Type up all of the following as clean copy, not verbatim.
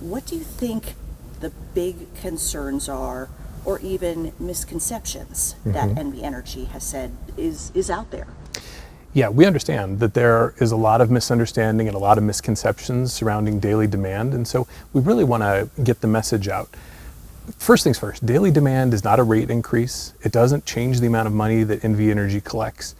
what do you think the big concerns are, or even misconceptions that NV Energy has said is out there? Yeah, we understand that there is a lot of misunderstanding and a lot of misconceptions surrounding daily demand, and so we really want to get the message out. First things first, daily demand is not a rate increase. It doesn't change the amount of money that NV Energy collects.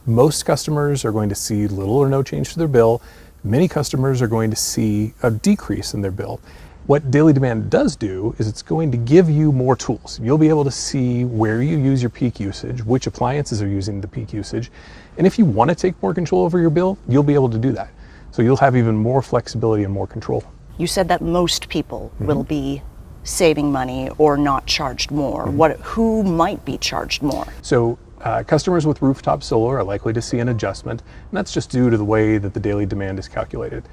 Most customers are going to see little or no change to their bill. Many customers are going to see a decrease in their bill. What daily demand does do is it's going to give you more tools. You'll be able to see where you use your peak usage, which appliances are using the peak usage, and if you want to take more control over your bill, you'll be able to do that. So you'll have even more flexibility and more control. You said that most people will be saving money or not charged more. Who might be charged more? So customers with rooftop solar are likely to see an adjustment, and that's just due to the way that the daily demand is calculated.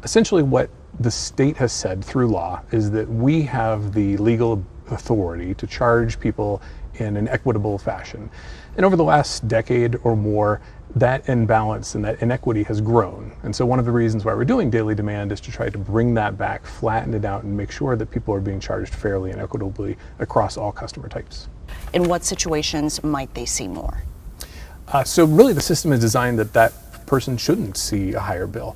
Essentially what the state has said through law is that we have the legal authority to charge people in an equitable fashion. And over the last decade or more, that imbalance and that inequity has grown. And so one of the reasons why we're doing daily demand is to try to bring that back, flatten it out, and make sure that people are being charged fairly and equitably across all customer types. In what situations might they see more? So really the system is designed that person shouldn't see a higher bill.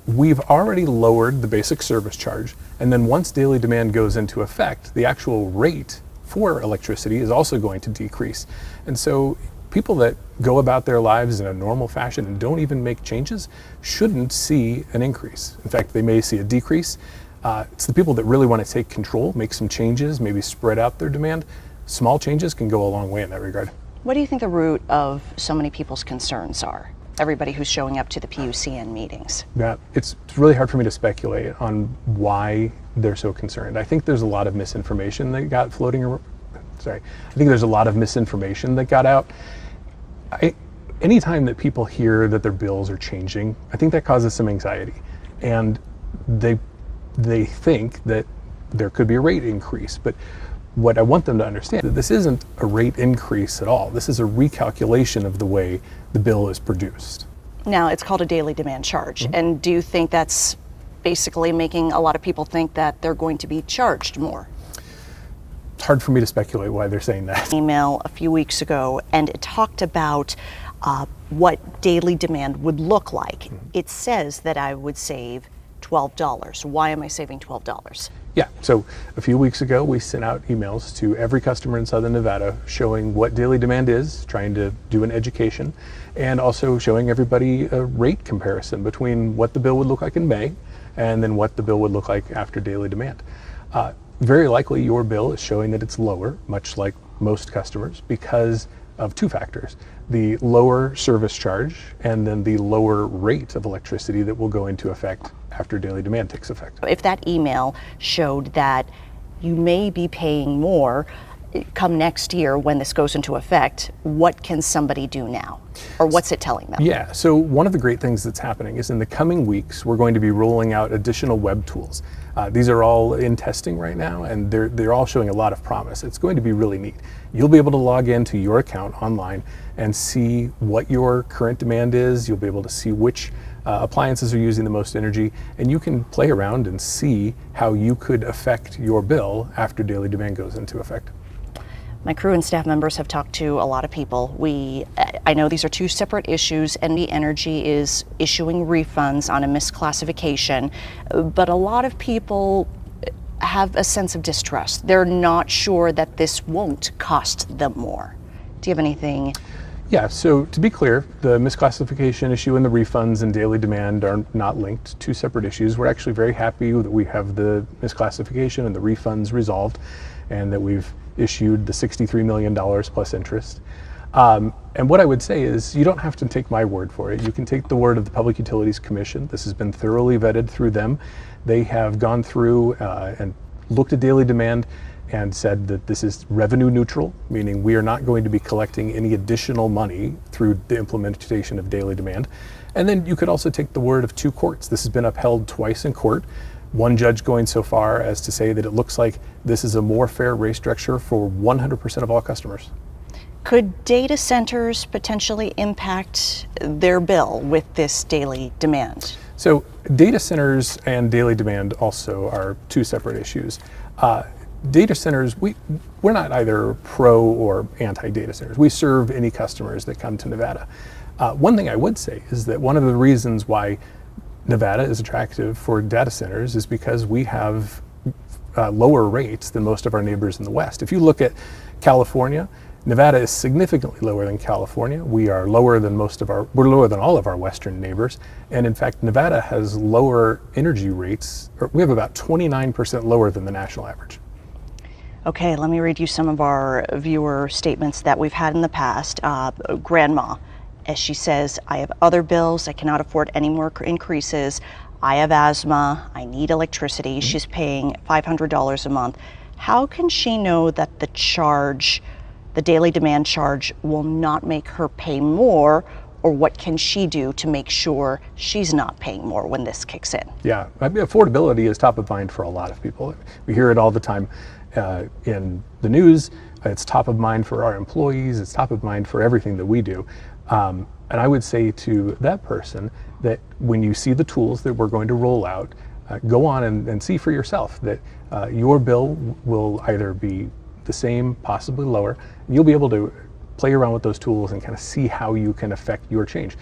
We've already lowered the basic service charge, and then once daily demand goes into effect, the actual rate for electricity is also going to decrease. And so people that go about their lives in a normal fashion and don't even make changes shouldn't see an increase. In fact, they may see a decrease. It's the people that really want to take control, make some changes, maybe spread out their demand. Small changes can go a long way in that regard. What do you think the root of so many people's concerns are? Everybody who's showing up to the PUCN meetings. Yeah, it's really hard for me to speculate on why they're so concerned. I think there's a lot of misinformation that got floating around. I think there's a lot of misinformation that got out. Anytime that people hear that their bills are changing, I think that causes some anxiety. And they think that there could be a rate increase. But what I want them to understand is that this isn't a rate increase at all. This is a recalculation of the way the bill is produced. Now, it's called a daily demand charge. And do you think that's basically making a lot of people think that they're going to be charged more? It's hard for me to speculate why they're saying that. Email a few weeks ago, and it talked about what daily demand would look like. It says that I would save $12. Why am I saving $12? Yeah, so a few weeks ago we sent out emails to every customer in Southern Nevada showing what daily demand is, trying to do an education, and also showing everybody a rate comparison between what the bill would look like in May and then what the bill would look like after daily demand. Very likely your bill is showing that it's lower, much like most customers, because of two factors: the lower service charge and then the lower rate of electricity that will go into effect after daily demand takes effect. If that email showed that you may be paying more come next year when this goes into effect, what can somebody do now? Or what's it telling them? Yeah, so one of the great things that's happening is in the coming weeks, we're going to be rolling out additional web tools. These are all in testing right now, and they're all showing a lot of promise. It's going to be really neat. You'll be able to log into your account online and see what your current demand is. You'll be able to see which appliances are using the most energy, and you can play around and see how you could affect your bill after daily demand goes into effect. My crew and staff members have talked to a lot of people. I know these are two separate issues. NV Energy is issuing refunds on a misclassification, but a lot of people have a sense of distrust. They're not sure that this won't cost them more. Do you have anything? Yeah, so to be clear, the misclassification issue and the refunds and daily demand are not linked, two separate issues. We're actually very happy that we have the misclassification and the refunds resolved, and that we've issued the $63 million plus interest. And what I would say is you don't have to take my word for it. You can take the word of the Public Utilities Commission. This has been thoroughly vetted through them. They have gone through and looked at daily demand and said that this is revenue neutral, meaning we are not going to be collecting any additional money through the implementation of daily demand. And then you could also take the word of two courts. This has been upheld twice in court. One judge going so far as to say that it looks like this is a more fair rate structure for 100% of all customers. Could data centers potentially impact their bill with this daily demand? So data centers and daily demand also are two separate issues. Data centers, we're not either pro or anti-data centers. We serve any customers that come to Nevada. One thing I would say is that one of the reasons why Nevada is attractive for data centers is because we have lower rates than most of our neighbors in the West. If you look at California, Nevada is significantly lower than California. We are lower than we're lower than all of our Western neighbors. And in fact, Nevada has lower energy rates, or we have about 29% lower than the national average. Okay, let me read you some of our viewer statements that we've had in the past. Grandma, as she says, I have other bills, I cannot afford any more increases. I have asthma, I need electricity. She's paying $500 a month. How can she know that the daily demand charge will not make her pay more, or what can she do to make sure she's not paying more when this kicks in? Yeah, affordability is top of mind for a lot of people. We hear it all the time in the news. It's top of mind for our employees. It's top of mind for everything that we do. And I would say to that person that when you see the tools that we're going to roll out, go on and see for yourself that your bill will either be the same, possibly lower, and you'll be able to play around with those tools and kind of see how you can affect your change.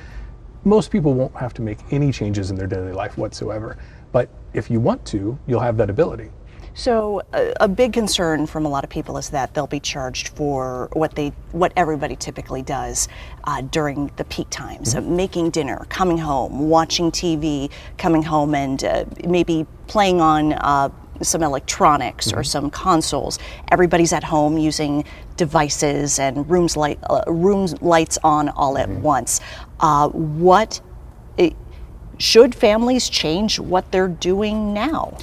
Most people won't have to make any changes in their daily life whatsoever, but if you want to, you'll have that ability. So a big concern from a lot of people is that they'll be charged for what everybody typically does during the peak times, making dinner, coming home, watching TV, coming home and maybe playing on some electronics or some consoles. Everybody's at home using devices and rooms lights on all at once. Should families change what they're doing now?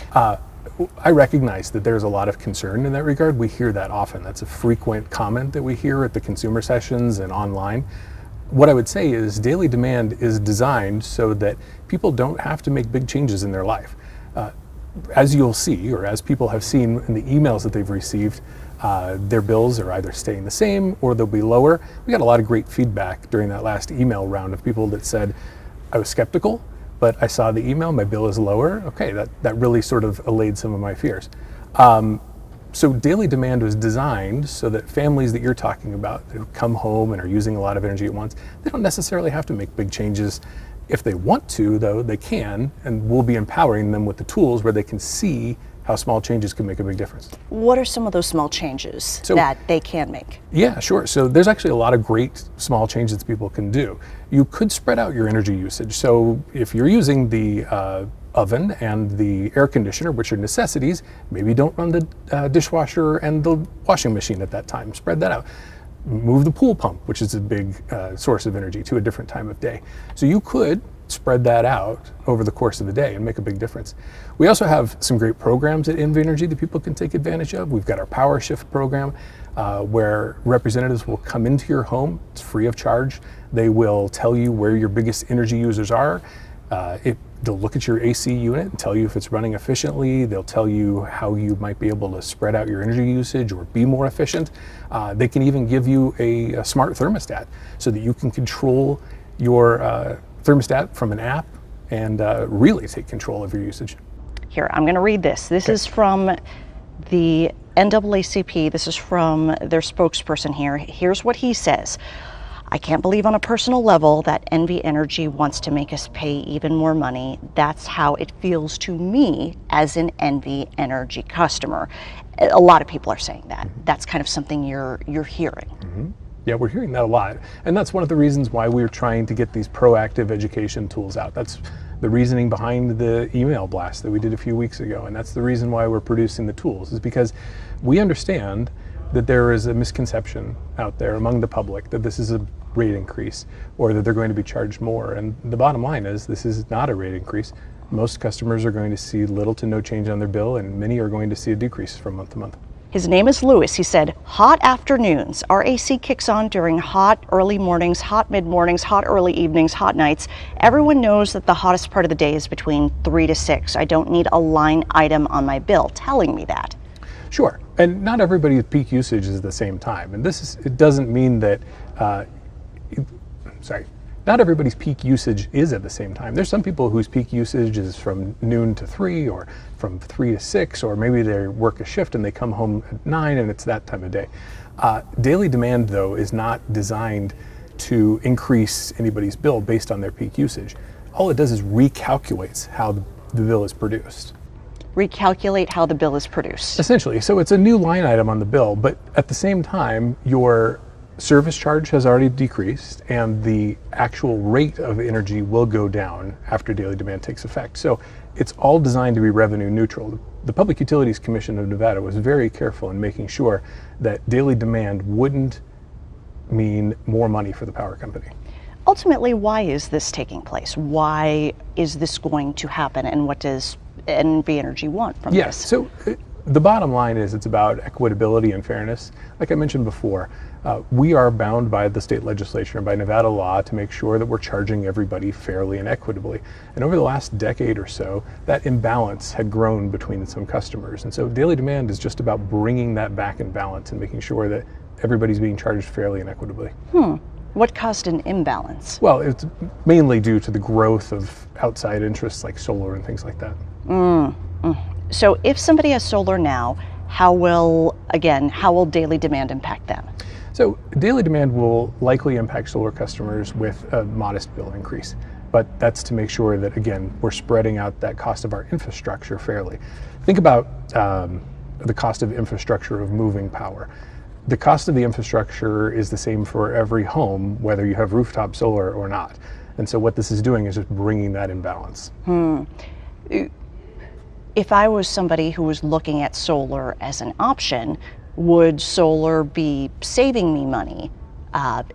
I recognize that there's a lot of concern in that regard. We hear that often. That's a frequent comment that we hear at the consumer sessions and online. What I would say is daily demand is designed so that people don't have to make big changes in their life. As you'll see, or as people have seen in the emails that they've received, their bills are either staying the same or they'll be lower. We got a lot of great feedback during that last email round of people that said, I was skeptical, but I saw the email, my bill is lower. Okay, that really sort of allayed some of my fears. So daily demand was designed so that families that you're talking about that come home and are using a lot of energy at once, they don't necessarily have to make big changes. If they want to, though, they can, and we'll be empowering them with the tools where they can see how small changes can make a big difference. What are some of those small changes that they can make? Yeah, sure. So there's actually a lot of great small changes that people can do. You could spread out your energy usage. So if you're using the oven and the air conditioner, which are necessities, maybe don't run the dishwasher and the washing machine at that time. Spread that out. Move the pool pump, which is a big source of energy, to a different time of day. So you could spread that out over the course of the day and make a big difference. We also have some great programs at NV Energy that people can take advantage of. We've got our Power Shift program where representatives will come into your home. It's free of charge. They will tell you where your biggest energy users are. They'll look at your AC unit and tell you if it's running efficiently. They'll tell you how you might be able to spread out your energy usage or be more efficient. They can even give you a smart thermostat so that you can control your thermostat from an app and really take control of your usage. Here, I'm going to read this. This is from the NAACP. This is from their spokesperson here. Here's what he says. I can't believe on a personal level that NV Energy wants to make us pay even more money. That's how it feels to me as an NV Energy customer. A lot of people are saying that. That's kind of something you're hearing. Mm-hmm. Yeah, we're hearing that a lot. And that's one of the reasons why we're trying to get these proactive education tools out. That's the reasoning behind the email blast that we did a few weeks ago. And that's the reason why we're producing the tools, is because we understand that there is a misconception out there among the public that this is a rate increase or that they're going to be charged more. And the bottom line is this is not a rate increase. Most customers are going to see little to no change on their bill, and many are going to see a decrease from month to month. His name is Lewis. He said, hot afternoons. Our AC kicks on during hot early mornings, hot mid-mornings, hot early evenings, hot nights. Everyone knows that the hottest part of the day is between 3 to 6. I don't need a line item on my bill telling me that. Sure, and not everybody's peak usage is the same time. And it doesn't mean that, not everybody's peak usage is at the same time. There's some people whose peak usage is from noon to 3 or from 3 to 6, or maybe they work a shift and they come home at 9 and it's that time of day. Daily demand, though, is not designed to increase anybody's bill based on their peak usage. All it does is recalculates how the bill is produced. Recalculate how the bill is produced. Essentially. So it's a new line item on the bill, but at the same time, your service charge has already decreased and the actual rate of energy will go down after daily demand takes effect. So it's all designed to be revenue neutral. The Public Utilities Commission of Nevada was very careful in making sure that daily demand wouldn't mean more money for the power company. Ultimately, why is this taking place? Why is this going to happen, and what does NV Energy want from Yes, this? so the bottom line is it's about equitability and fairness. Like I mentioned before, we are bound by the state legislature and by Nevada law to make sure that we're charging everybody fairly and equitably. And over the last decade or so, that imbalance had grown between some customers. And so daily demand is just about bringing that back in balance and making sure that everybody's being charged fairly and equitably. What caused an imbalance? Well, it's mainly due to the growth of outside interests like solar and things like that. So if somebody has solar now, how will daily demand impact them? So daily demand will likely impact solar customers with a modest bill increase, but that's to make sure that, again, we're spreading out that cost of our infrastructure fairly. Think about the cost of infrastructure of moving power. The cost of the infrastructure is the same for every home, whether you have rooftop solar or not. And so what this is doing is just bringing that in balance. If I was somebody who was looking at solar as an option, would solar be saving me money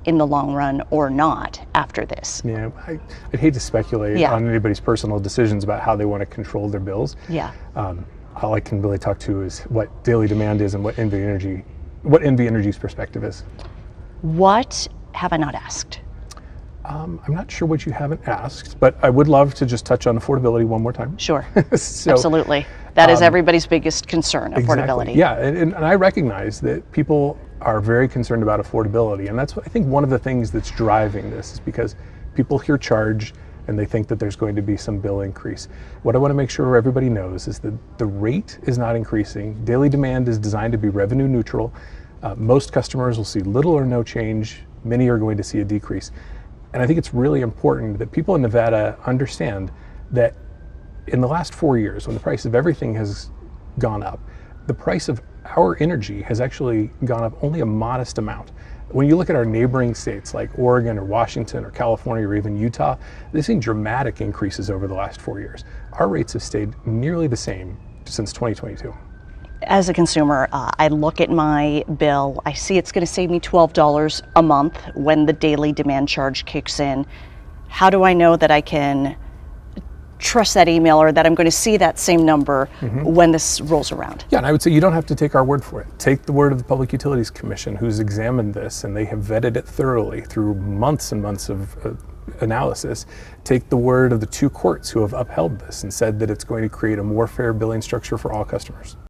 in the long run or not after this? Yeah, I'd hate to speculate on anybody's personal decisions about how they want to control their bills. Yeah. All I can really talk to is what daily demand is and what NV Energy's perspective is. What have I not asked? I'm not sure what you haven't asked, but I would love to just touch on affordability one more time. Sure. So, absolutely. That is everybody's biggest concern, affordability. Exactly. Yeah, and I recognize that people are very concerned about affordability, and that's what I think one of the things that's driving this is because people hear charge and they think that there's going to be some bill increase. What I want to make sure everybody knows is that the rate is not increasing. Daily demand is designed to be revenue neutral. Most customers will see little or no change. Many are going to see a decrease. And I think it's really important that people in Nevada understand that in the last 4 years, when the price of everything has gone up, the price of our energy has actually gone up only a modest amount. When you look at our neighboring states like Oregon or Washington or California or even Utah, they've seen dramatic increases over the last 4 years. Our rates have stayed nearly the same since 2022. As a consumer, I look at my bill, I see it's going to save me $12 a month when the daily demand charge kicks in. How do I know that I can trust that email or that I'm going to see that same number when this rolls around? Yeah, and I would say you don't have to take our word for it. Take the word of the Public Utilities Commission, who's examined this, and they have vetted it thoroughly through months and months of analysis. Take the word of the 2 courts who have upheld this and said that it's going to create a more fair billing structure for all customers.